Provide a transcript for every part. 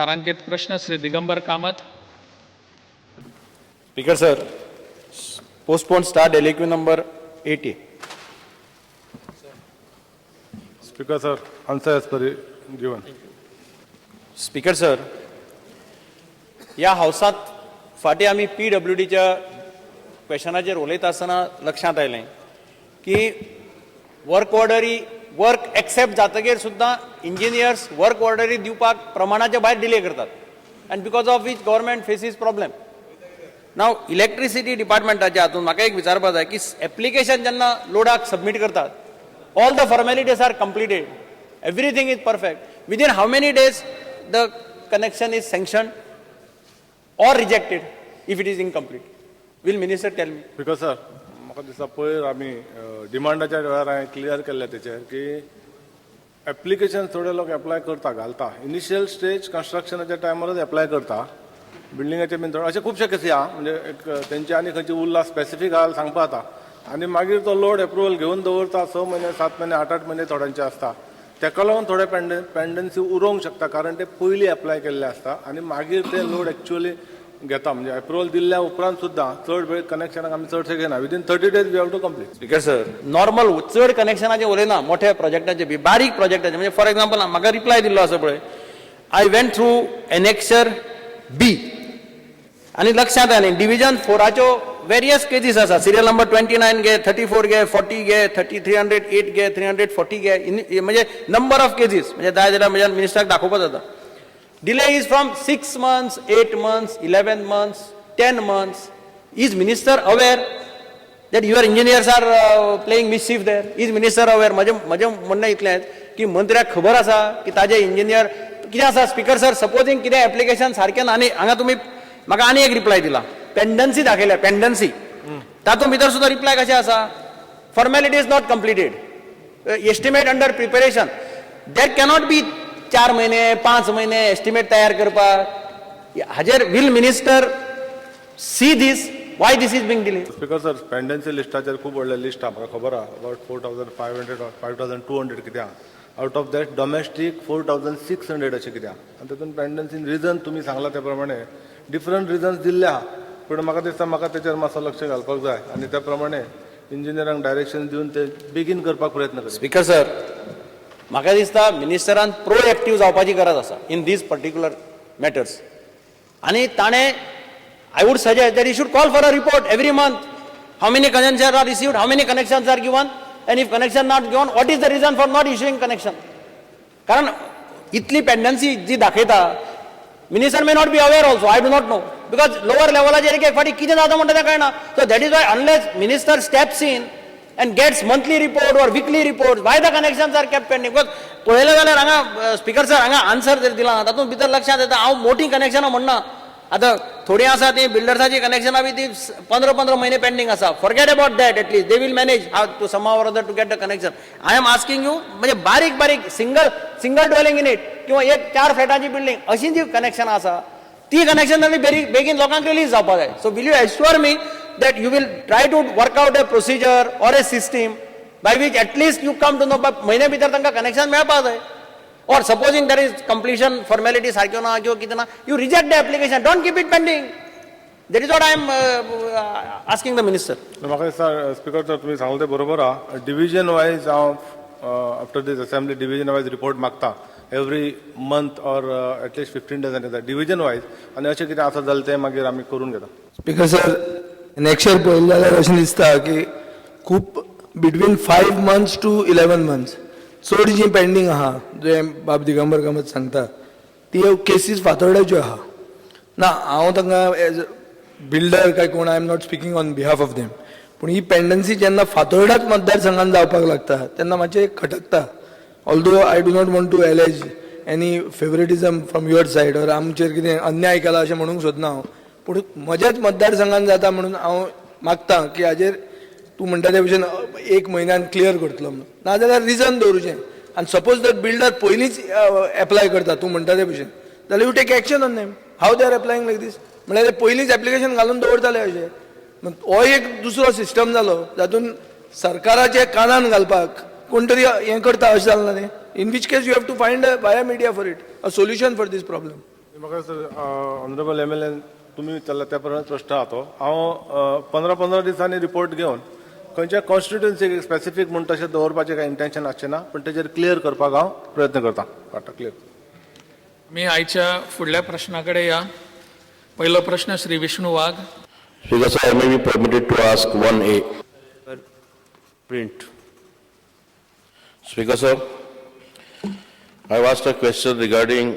तारांकित प्रश्न Shri Digambar Kamat. Speaker sir, postpone start LAQ number 80. Speaker sir, answer as per given. Speaker sir, या हावसात फाटी आम्ही PWDच्या क्वेश्चनाचेर उलयता आसतना लक्षांत आयलें की वर्क एक्सेप्ट जातकीर सुद्दां इंजिनियर्स वर्क ऑर्डरी दिवपाक प्रमाणाच्या भायर डिले करतात and because of which government faces problem. नाव इलेक्ट्रिसिटी डिपार्टमेंटाच्या हातून म्हाका एक विचारपाक जाय की एप्लिकेशन जेन्ना लोडाक सबमीट करतात all the formalities are completed everything is perfect within how many days the connection is sanctioned or rejected if it is incomplete. Will minister tell me? Because sir, म्हाका दिसता पयर आमी डिमांडाच्या वेळार हांवें क्लियर केल्लें तेचेर की एप्लिकेशन थोडे लोक एप्लाय करता घालता इनिशियल स्टेज कन्स्ट्रक्शनाच्या टायमारच एप्लाय करता बिल्डिंगाचे बीन थोडे अशे खुबशे केसी आहा म्हणजे एक तेंची आनी खंयची उरला स्पेसिफीक आहा सांगपा जाता आनी मागीर तो लोड एप्रुवल घेवन दवरता 6 महिने 7 महिने 8 महिने थोड्यांचे आसता तेका लागून थोडे पेंडन्सी उरोवंक शकता कारण ते पयलीं एप्लाय केल्ले आसता आनी मागीर ते लोड एक्चुअली घेता म्हणजे एप्रुवल दिल्ल्या उपरांत सुद्दां चड वेळ कनेक्शनाक आमी चडशे घेना within 30 days we have to complete. Speaker sir normal चड कनेक्शनाचे उलयना मोठ्या प्रोजेक्टाचे बी बारीक प्रोजेक्टाचे म्हणजे फॉर एक्झाम्पल म्हाका रिप्लाय दिल्लो आसा पळय आय वेंट थ्रू एनेक्शर बी आनी लक्षांत आयलें डिव्हिजन 4च्यो वेरियस केजीस आसा सिरियल नंबर 29 घे 34 घे 40 घे 308 घे 340 घे म्हणजे नंबर ऑफ केजीस म्हणजे जाय जाल्यार म्हज्या मिनिस्टराक दाखोवपाक जाता. Delay is from 6 months, 8 months, 11 months, 10 months. Is minister aware that your engineers are playing mischief there? Is minister aware? माझे म्हणणं इतलें की मंत्र्याक खबर आसा की ताजे इंजिनियर कितें आसा स्पीकर सर सपोजींग कितें एप्लिकेशन सारकें आनी हांगा तुमी म्हाका आनी एक रिप्लाय दिला पेंडन्सी दाखयल्या पेंडन्सी तातूंत भितर सुद्दां रिप्लाय कशें आसा formality is not completed estimate under preparation that cannot be 4 महिने 5 महिने एस्टिमेट तयार करपाक हाजेर will minister see this why this is being delay. Speaker sir pendency लिस्टाचेर खूब व्हडलें लिस्ट आहा म्हाका खबर आहा अबाउट 4500 or 5200 कितें आहा आउट ऑफ दॅट डोमेस्टीक 4600 अशें कितें आहा आनी तातूंत पेंडन्सी रिजन तुमी सांगला त्या प्रमाणे डिफरंट रिजन्स दिल्ले आहा पूण म्हाका दिसता म्हाका तेचेर मातसो लक्ष घालपाक जाय आनी त्या प्रमाणे इंजिनियरांक डायरेक्शन दिवन ते बेगीन करपाक प्रयत्न करता. स्पीकर सर म्हाका दिसता मिनिस्टरान प्रोएक्टीव जावपाची गरज आसा इन दीज पर्टिक्युलर मॅटर्स आनी ताणें I would suggest that he should call for a report every month how many connections are received how many connections are given and if connection not given what is the reason for not issuing connection कारण इतली pendency जी दाखयता minister may not be aware also I do not know because lower लेवलाचेर एक फाटी कितें जाता म्हणटा तें कळना so that is why unless minister steps in and gets monthly report or weekly reports why the connections are kept pending because पळयलें जाल्यार हांगा स्पीकर सर हांगा आन्सर जर दिला तातूंत भितर लक्षांत येता हांव मोठी कनेक्शनां म्हणना आतां थोडी आसा ती बिल्डर्साची कनेक्शनां बी ती 15 महिने पेंडींग आसा forget about that at least they will manage how to somehow or other to get the connection. I am asking you म्हणजे बारीक सिंगल ड्वेलिंग युनिट किंवा एक 4 फ्लॅटाची बिल्डींग अशी जी कनेक्शनां आसा ती कनेक्शन बेगीन लोकांक रिलीज जावपाक जाय. So will you एश्युअर me that you will try to work out a procedure or a system by which at least you come to know महिने भितर तांकां कनेक्शन मेळपाक जाय or supposing there is completion formality सारक्यो ना किंवा कितें ना you reject the application don't keep it pending. that is what I am asking the minister. म्हाका दिसता स्पीकर सर तुमी सांगले ते बरोबर आहा डिव्हिजन वायज हांव आफ्टर दीस असेंब्ली डिव्हिजन वायज रिपोर्ट मागता एवरी मंथ और एटलीस्ट 15 days येता डिव्हिजन वायज आनी अशें कितें आसा जाल्यार तें मागीर आमी करून घेता. स्पीकर सर नेक्स्ट इयर पळयलें जाल्यार अशें दिसता की खूब बिटवीन 5 months to 11 months चड जी पेंडींग आहा जे बाब दिगंबर कामत सांगता ती केसीस फातोर्ड्याच्यो आहा ना हांव तांकां एज बिल्डर काय कोण I am not speaking on behalf of them पूण ही पेंडन्सी जेन्ना फातोर्डाच मतदारसंघान जावपाक लागता तेन्ना मातशें खटकता although I do not want to allege any favouritism from your side or आमचेर कितें अन्याय केला अशें म्हणूंक सोदना हांव पूण म्हज्याच मतदारसंघान जाता म्हणून हांव मागतां की हाजेर तूं म्हणटा ते भशेन 1 म्हयन्यान क्लियर करतलो म्हणून नाजाल्यार रिजन दवरुचें आनी सपोज जर बिल्डर पयलींच एप्लाय करता तूं म्हणटा ते भशेन जाल्यार you take action on them how they are applying like this म्हळ्यार ते पयलींच एप्लिकेशन घालून दवरताले अशें हो एक दुसरो सिस्टम जालो जातून सरकाराचे कानान घालपाक कोण तरी हें करता अशें जालें ना तें in which case you have to find via media for it a solution for this problem. म्हाका सर ऑनरेबल MLA तुमी विचारला त्या प्रमाणे प्रश्न आहा तो हांव 15 दिसांनी रिपोर्ट घेवन खंयच्या कॉन्स्टिट्युएन्सीक स्पेसिफीक म्हण तशें दवरपाचें कांय इंटेन्शन आसचें ना पण तेजेर क्लियर करपाक हांव प्रयत्न करतां काटा क्लियर. मी आयच्या फुडल्या प्रश्नाकडे या. पहिलो प्रश्न श्री विष्णू वाघ. Speaker sir, I may be permitted to ask 1A. Print. Speaker sir, I have asked a question regarding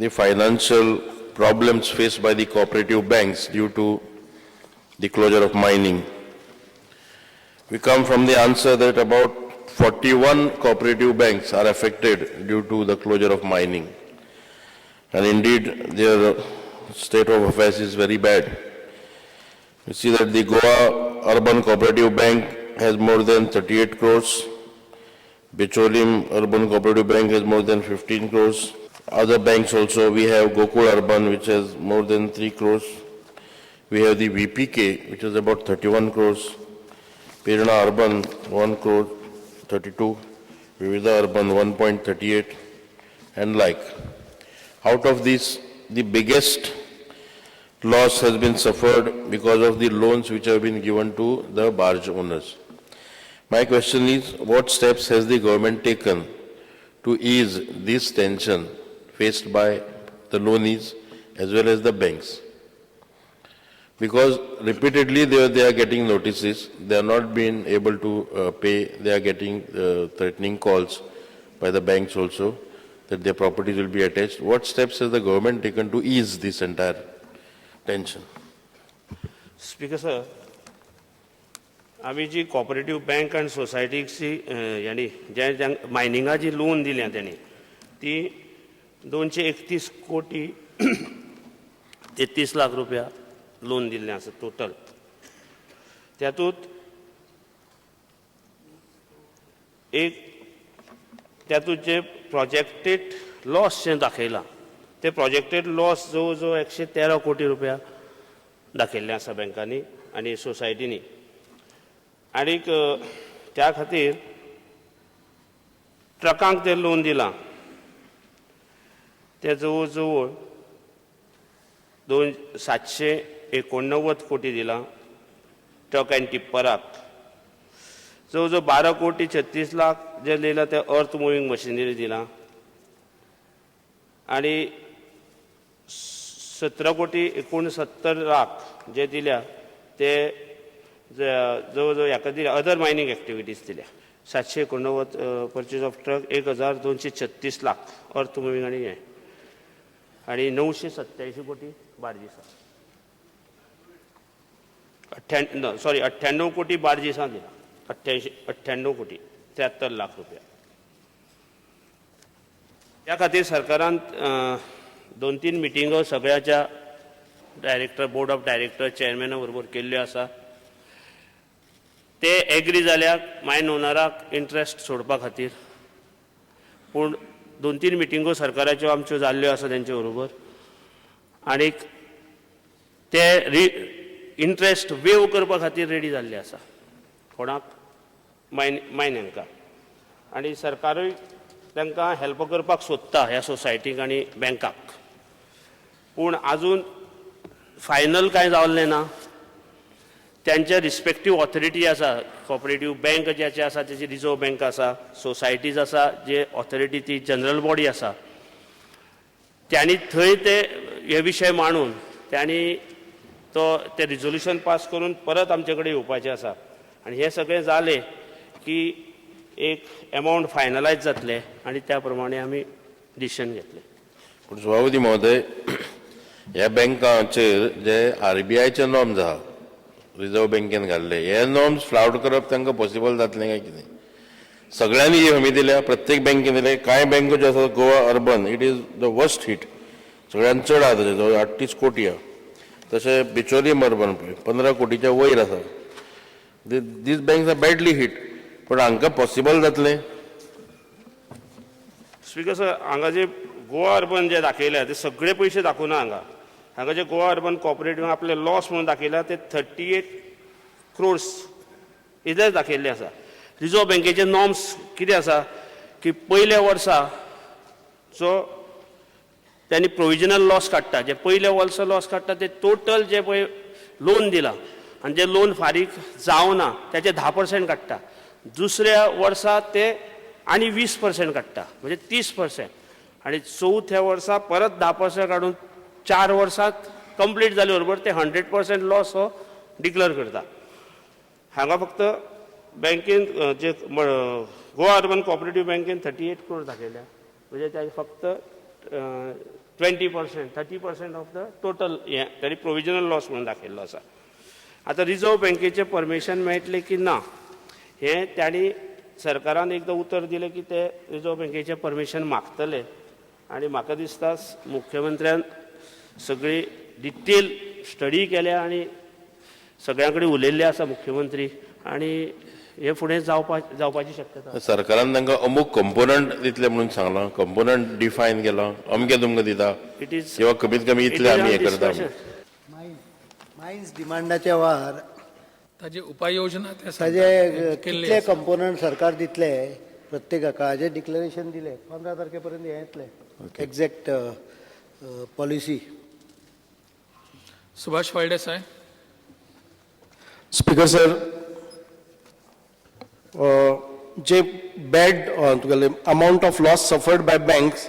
the financial problems faced by the cooperative banks due to the closure of mining. We come from the answer that about 41 cooperative banks are affected due to the closure of mining. And indeed, their state of affairs is very bad. You see that the Goa Urban Cooperative Bank has more than 38 crores. Bicholim Urban Cooperative Bank has more than 15 crores. Other banks also, we have Gokul Urban, which has more than 3 crores. We have the VPK, which is about 31 crores. Pirna Urban, 1 crore 32. Vividha Urban, 1.38, and like. Out of these, the biggest loss has been suffered because of the loans which have been given to the barge owners. My question is, what steps has the government taken to ease this tension faced by the loanees as well as the banks? Because repeatedly they are getting notices, they are not being able to pay, they are getting threatening calls by the banks also that their properties will be attached. What steps has the government taken to ease this entire tension? Speaker sir, आम्ही जी cooperative bank आणि सोसायटीची यांनी ज्या मायनिंगाची loan दिल्या त्यांनी ती 231 कोटी 33 लाख रुपया loan दिल्लें आसा टोटल. त्यातूंत जे प्रोजेक्टेड लॉस जे दाखयलां ते प्रोजेक्टेड लॉस जवळ जवळ 113 कोटी रुपया दाखयल्लें आसा बँकांनी आनी सोसायटीनी. आनीक त्या खातीर ट्रकांक ते लोन दिलां ते जवळ जवळ 789 कोटी दिलां. ट्रक आनी टिप्पराक जवळ जवळ 12 कोटी 36 लाख जे दिलां ते अर्थ मुव्हिंग मशिनरी दिलां आनी 17 कोटी 69 लाख जे दिल्या ते जवळ जवळ हाका दिल्या अदर मायनिंग एक्टिविटीज दिल्या. 789 परचेज ऑफ ट्रक 1236 लाख अर्थ मुव्हिंग आनी हें आनी 987 कोटी बार्जीसां 98 कोटी बार्जीसां दिला 98 कोटी 73 लाख रुपया. त्या खातीर सरकारान 2-3 मिटिंगो सगळ्याच्या डायरेक्टर बोर्ड ऑफ डायरेक्टर चेअरमॅना बरोबर केल्ल्यो आसा. ते एग्री जाल्यात मायन ओनराक इंट्रस्ट सोडपा खातीर. पूण 2-3 मिटिंगो सरकाराच्यो आमच्यो जाल्ल्यो आसा तेंचे बरोबर आनीक ते इंट्रस्ट वेव करपा खातीर रेडी जाल्ले आसा कोणाक मायन्यांका. आनी सरकारूय तांकां हेल्प करपाक सोदता ह्या सोसायटीक आनी बँकाक. पूण आजून फायनल कांय जाल्लें ना. त्यांचे रिस्पेक्टीव ऑथॉरिटी आसा. कॉपरेटिव्ह बँक ज्याचे आसा तेची रिझर्व बँक आसा. सोसायटीज आसा जे ऑथॉरिटी ती जनरल बॉडी आसा. त्यांनी थंय ते हे विशय मांडून त्यांनी ते रिझोल्युशन पास करून परत आमचे कडेन येवपाचें आसा. आनी हे सगळें जालें की एक अमावंट फायनलायज जातले आनी त्या प्रमाणे आमी डिसिशन घेतले. पण सभापती महोदय, ह्या बँकांचेर जे RBIचे नॉर्म्स आहा रिझर्व बँकेन घाल्ले हे नॉर्म्स फ्लावट करप तांकां पॉसिबल जातलें काय कितें? सगळ्यांनी ही हमी दिल्या, प्रत्येक बँकेन दिले. कांय बँको ज्यो आसा Goa urban it is the worst hit. सगळ्यांत चड आहा ताचे जवळ 38 कोटी आहा. तशें बिचोलीम अर्बन पळय 15 कोटीच्या वयर आसा. दीस बँक्स आर बॅडली हिट. पण हांकां पॉसिबल जातलें? स्पीकर सर, हांगा जे गोवा अर्बन जे दाखयल्या ते सगळे पयशे दाखोवना हांगा जे गोवा अर्बन कॉपरेटिव्ह आपले लॉस म्हणून दाखयला ते 38 crores इतलेच दाखयल्ले आसा. रिझर्व बँकेचे नॉर्म्स कितें आसा की पयल्या वर्सा जो त्यांनी प्रोविजनल लॉस काडटा, जे पयले वर्सा लॉस काडटा ते टोटल जे पळय लोन दिला आनी जे लोन फारीक जावना त्याचे 10% काडटा. दुसऱ्या वर्सा ते आनी 20% काडटा, म्हणजे 30%. आणि चौथ्या वर्सा परत 10% काडून 4 वर्सात कंप्लीट जाले बरोबर ते 100% लॉस हो डिक्लेअर करता. हांगा फक्त बँकेन जे गोवा अर्बन कोऑपरेटिव्ह बँकेन 38 crore दाखयल्या, म्हणजे त्याचे फक्त 20% 30% ऑफ द टोटल हे तरी प्रोविजनल लॉस म्हणून दाखयल्लो आसा. आता रिझर्व्ह बँकेचे परमिशन मेळटले की ना हे त्यांनी सरकारान एकदां उतर दिलें की ते रिझर्व्ह बँकेचे परमिशन मागतले. आणि म्हाका दिसता मुख्यमंत्र्यान सगळी डिटेल स्टडी केल्या आणि सगळ्यां कडेन उलयल्ले आसा मुख्यमंत्री, आणि हे फुडें जावपाची शक्यता. सरकारान तांकां अमूक कंपोनंट दितले म्हणून सांगलां, कंपोनंट डिफायन केला, अमकें तुमकां दिता इट इज किंवा कमीत कमी इतले आमी हे करता. मायन्स डिमांडाच्या वार ताजी उपाययोजना ते ताजे केल्ली कितले आसा. कंपोनंट सरकार दितले प्रत्येकाका हाजे डिक्लेरेशन दिले 15 तारखेपर्यंत हे येतले exact policy. Subhash Phaldesai. Speaker sir, जे बॅड तुगेले amount of loss suffered by banks,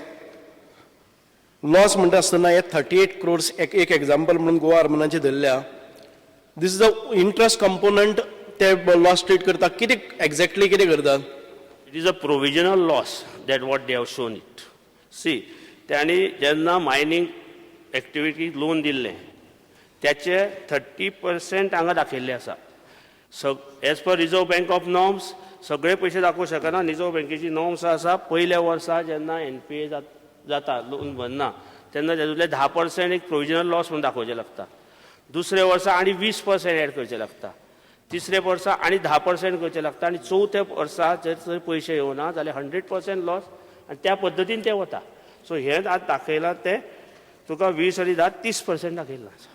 loss म्हणटा आसतना हे 38 crores एक एग्जाम्पल म्हणून गोवा अर्बनाचे धरल्या. This is the interest component ते लॉस ट्रीट करता, कितें एक्झॅक्टली कितें करतात? It is a provisional loss that what they have shown it. See, त्यांनी जेन्ना मायनिंग एक्टिविटीक लोन दिल्लें त्याचे 30% हांगा दाखयल्ले आसा. As per reserve bank of norms सगळे पयशे दाखोवंक शकना. रिझर्व्ह बँकेची नॉर्म्स आसा पयल्या वर्सा जेन्ना NPA जाता लोन भरना तेन्ना तेतूंतले 10% एक प्रोविजनल लॉस म्हणून दाखोवचें लागता. दुसऱ्या वर्सा आनी 20% एड करचे लागता. तिसऱ्या वर्सा आनी 10% करचे लागता. आणि चौथ्या वर्सा जर पयशे येवना जाल्यार 100% लॉस, आणि त्या पद्दतीन ते वता. सो हे आज दाखयलां ते तुका 20 आनी 10 30% दाखयल्लो आसा.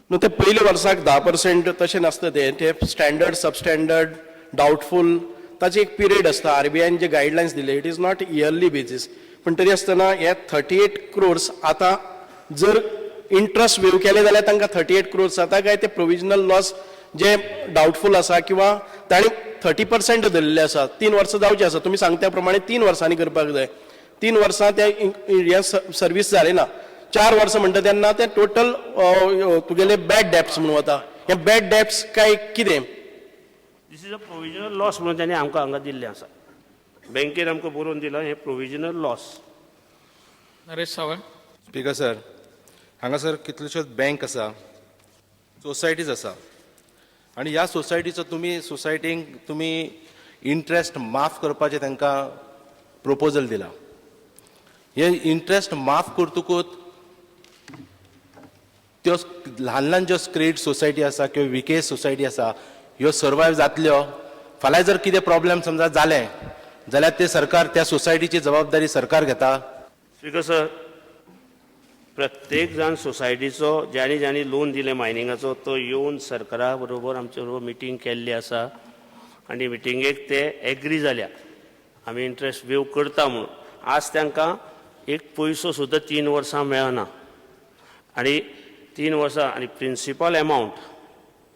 न्हू, ते पयल्या वर्साक 10% तशें नासता. ते स्टँडर्ड, सबस्टँडर्ड, डावटफूल ताची एक पिरियड आसता. RBIन जे गायडलायन्स दिले it is not yearly basis. पण तरी आसतना हे 38 crores आतां जर इंट्रस्ट वेव केले जाल्यार तांकां 38 crores जाता काय ते प्रोविजनल लॉस जे डावटफूल आसा किंवा तांणी 30% धरलेले आसा. 3 वर्सां जावचे आसा. तुमी सांगता प्रमाणे 3 वर्सांनी करपाक जाय. 3 वर्सां ते हे सर्वीस जाले ना. 4 वर्सां म्हणटा तेन्ना ते टोटल तुगेले बॅड डेप्स म्हणून वता. हे बॅड डेप्स काय कितें? दिस इज अ प्रोविजनल लॉस म्हणून त्यांनी आमकां हांगा दिल्लें आसा. बँकेन आमकां बरोवन दिलां हे प्रोविजनल लॉस. नरेश सावळ. स्पीकर सर, हांगासर कितल्योश्योच बँक आसा, सोसायटीज आसा, आनी ह्या सोसायटीचो सोसायटींक तुमी इंट्रस्ट माफ करपाचें तांकां प्रोपोजल दिला. हे इंट्रस्ट माफ करतकूच त्यो ल्हान ल्हान ज्यो क्रेडीट सोसायटी आसा किंवा विकेज सोसायटी आसा ह्यो सर्वायव जातल्यो. फाल्यां जर कितें प्रॉब्लेम समजा जालें जाल्यार ते सरकार त्या सोसायटीची जबाबदारी सरकार घेता. स्पीकर सर, प्रत्येक जाण सोसायटीचो ज्यांनी ज्यांनी लोन दिलें मायनिंगाचो तो येवन सरकारा बरोबर आमचे बरोबर मिटींग केल्ली आसा. आनी मिटिंगेक ते एग्री जाल्या आमी इंट्रस्ट वेव करता म्हणून. आज तांकां एक पयसो सुद्दां 3 वर्सां मेळना. आनी 3 वर्सां आनी प्रिन्सिपल एमावंट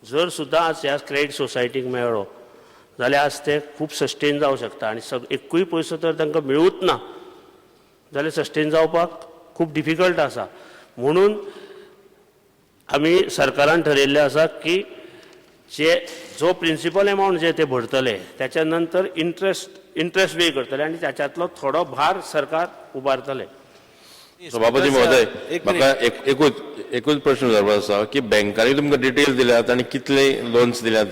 जर सुद्दां आज ह्या क्रेडीट सोसायटीक मेळ्ळो जाल्यार आज ते खूब सस्टेन जावंक शकता. आनी एकूय पयसो तर तांकां मेळूच ना जाल्यार सस्टेन जावपाक खूब डिफिकल्ट आसा. म्हणून आमी सरकारान ठरयल्लें आसा की जो प्रिन्सिपल एमावंट जे ते भरतले त्याच्या नंतर इंट्रस्ट पे करतले आणि त्याच्यातलो थोडो भार सरकार उबारतले. सभापती महोदय, म्हाका एकूच प्रश्न विचारपाचो आसा की बँकांनी तुमकां डिटेल्स दिल्यात आनी कितले लोन्स दिल्यात.